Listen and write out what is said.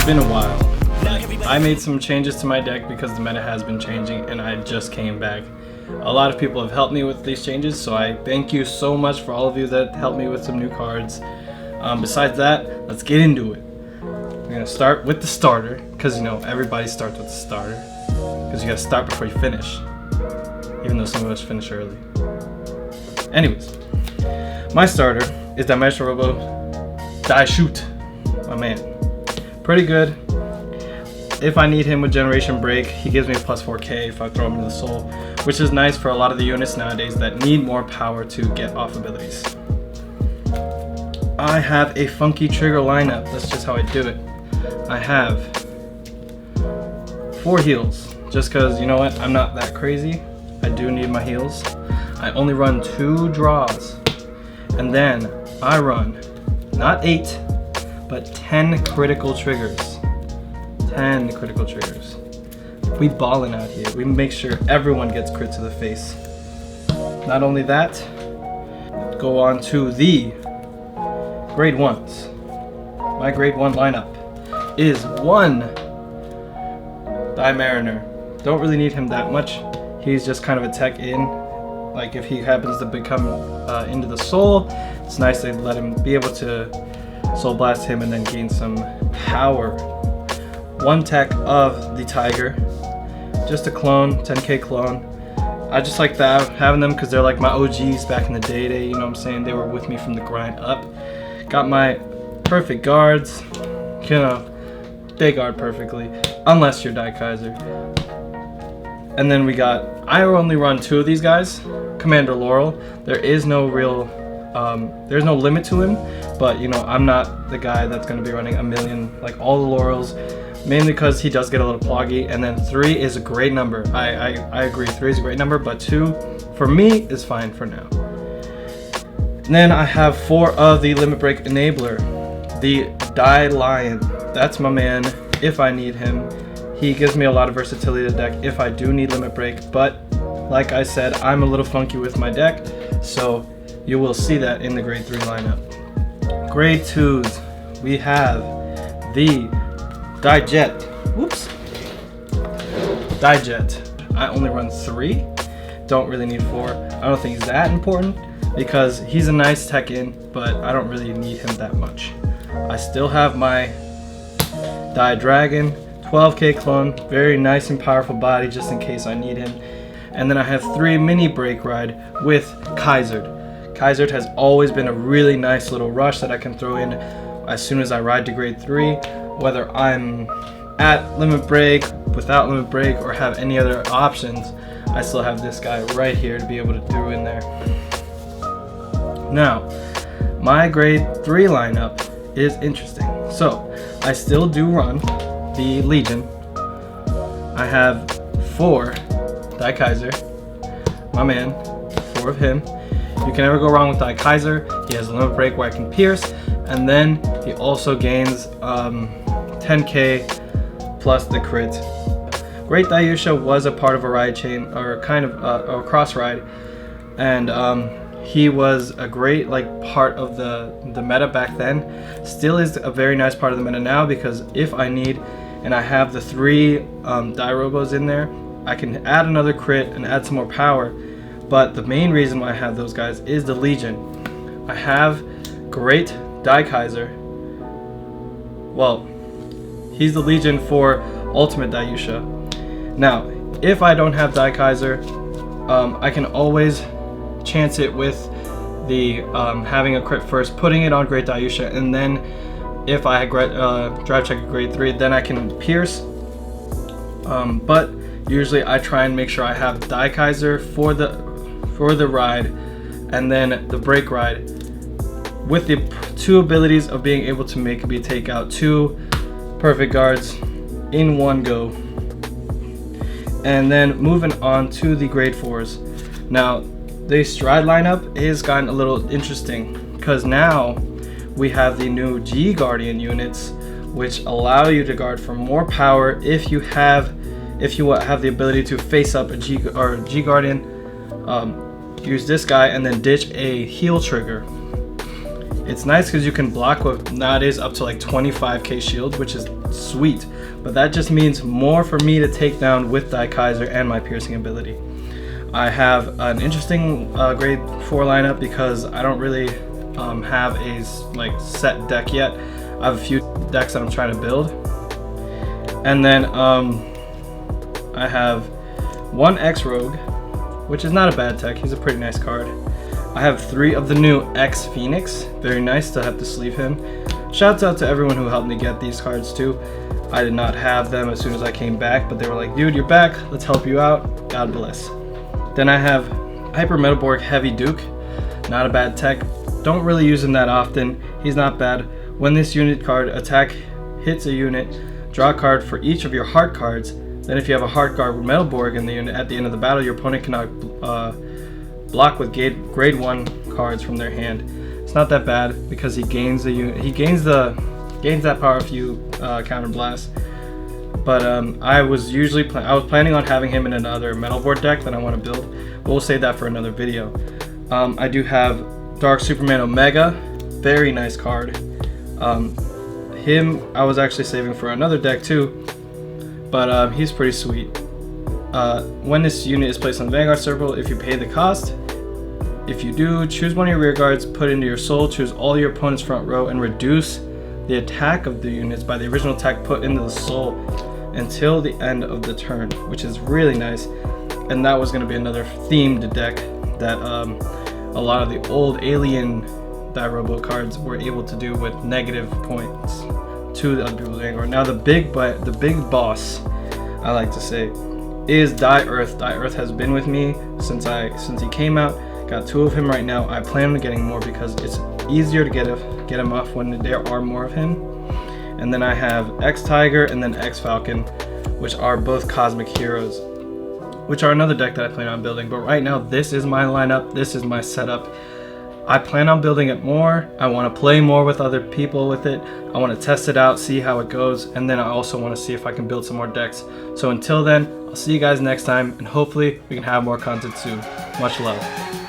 It's been a while. I made some changes to my deck because the meta has been changing and I just came back. A lot of people have helped me with these changes, so I thank you so much for all of you that helped me with some new cards. Besides that, let's get into it. We're gonna start with the starter, because you know everybody starts with the starter, because you gotta start before you finish, even though some of us finish early. Anyways, my starter is Metalborg Daishoot, my man. Pretty good. If I need him with Generation Break, he gives me a plus 4k if I throw him into the soul, which is nice for a lot of the units nowadays that need more power to get off abilities. I have a funky trigger lineup. That's just how I do it. I have 4 heals, just because, you know what, I'm not that crazy. I do need my heals. I only run 2 draws, and then I run not 8, but 10 critical triggers. 10 critical triggers. We ballin' out here. We make sure everyone gets crit to the face. Not only that, go on to the grade 1s. My grade 1 lineup is 1 Daimariner. Don't really need him that much. He's just kind of a tech in. Like if he happens to become into the soul, it's nice to let him be able to soul blast him and then gain some power. 1 tech of the Tiger, just a clone, 10k clone. I just like that, having them because they're like my OGs back in the day, you know what I'm saying? They were with me from the grind up. Got my perfect guards, you know, they guard perfectly, unless you're Daikaiser. And then we got, I only run 2 of these guys, Commander Laurel. There is no real, there's no limit to him, but you know, I'm not the guy that's going to be running a million, like all the Laurels, mainly because he does get a little ploggy. And then 3 is a great number. I agree, 3 is a great number, but 2 for me is fine for now. And then I have 4 of the Limit Break Enabler, the Dailion. That's my man if I need him. He gives me a lot of versatility to the deck if I do need Limit Break, but like I said, I'm a little funky with my deck, so you will see that in the grade 3 lineup. Grade 2s, we have the Daijet. Whoops. Daijet. I only run 3. Don't really need 4. I don't think he's that important because he's a nice tech in, but I don't really need him that much. I still have my Daidragon, 12k clone, very nice and powerful body just in case I need him. And then I have 3 mini break ride with Kaizard. Kaizard has always been a really nice little rush that I can throw in as soon as I ride to grade 3, whether I'm at limit break, without limit break, or have any other options. I still have this guy right here to be able to throw in there. Now, my grade 3 lineup is interesting. So, I still do run the Legion. I have 4 Daikaiser, my man, 4 of him. You can never go wrong with Daikaiser. He has a limit break where I can pierce, and then he also gains 10k plus the crit. Great Daiyusha was a part of a ride chain, or kind of a cross ride, and he was a great part of the meta back then. Still is a very nice part of the meta now, because if I need, and I have the 3 D-Robos in there, I can add another crit and add some more power. But the main reason why I have those guys is the Legion. I have great Daikaiser. Well, he's the Legion for Ultimate Daiyusha. Now, if I don't have Daikaiser, I can always chance it with the having a crit first, putting it on Great Daiyusha, and then if I drive check a grade 3, then I can pierce. But usually I try and make sure I have Daikaiser for the ride, and then the break ride with the 2 abilities of being able to make me take out 2 perfect guards in one go. And then moving on to the grade 4s. Now, the Stride lineup is gotten a little interesting because now we have the new G Guardian units, which allow you to guard for more power if you have the ability to face up a G Guardian. Use this guy and then ditch a heal trigger. It's nice because you can block with nowadays up to like 25k shield, which is sweet. But that just means more for me to take down with Daikaiser and my piercing ability. I have an interesting grade 4 lineup because I don't really have a like set deck yet. I have a few decks that I'm trying to build. And then I have one X-Rogue, which is not a bad tech. He's a pretty nice card. I have 3 of the new X-Phoenix. Very nice to have to sleeve him. Shouts out to everyone who helped me get these cards too. I did not have them as soon as I came back, but they were like, dude, you're back. Let's help you out. God bless. Then I have Hyper Metalborg Heavyduke. Not a bad tech. Don't really use him that often. He's not bad. When this unit card attack hits a unit, draw a card for each of your heart cards. Then if you have a heart guard with Metalborg in the unit at the end of the battle, your opponent cannot block with grade 1 cards from their hand. It's not that bad because he gains the unit. He gains that power if you counter blast. But I was planning on having him in another Metalborg deck that I want to build. But we'll save that for another video. I do have Dark Superman Omega, very nice card. Him I was actually saving for another deck too, but he's pretty sweet. When this unit is placed on the Vanguard circle, if you pay the cost, if you do, choose one of your rear guards, put it into your soul, choose all your opponent's front row, and reduce the attack of the units by the original attack put into the soul until the end of the turn, which is really nice. And that was going to be another themed deck that a lot of the old alien D-Robo cards were able to do with negative points to the other people's Vanguard. Now the big boss, I like to say, is Daiearth. Daiearth has been with me since he came out. Got 2 of him right now. I plan on getting more because it's easier to get him off when there are more of him. And then I have X-Tiger and then X-Falcon, which are both Cosmic Heroes, which are another deck that I plan on building. But right now, this is my lineup. This is my setup. I plan on building it more. I want to play more with other people with it. I want to test it out, see how it goes, and then I also want to see if I can build some more decks. So until then, I'll see you guys next time, and hopefully we can have more content soon. Much love.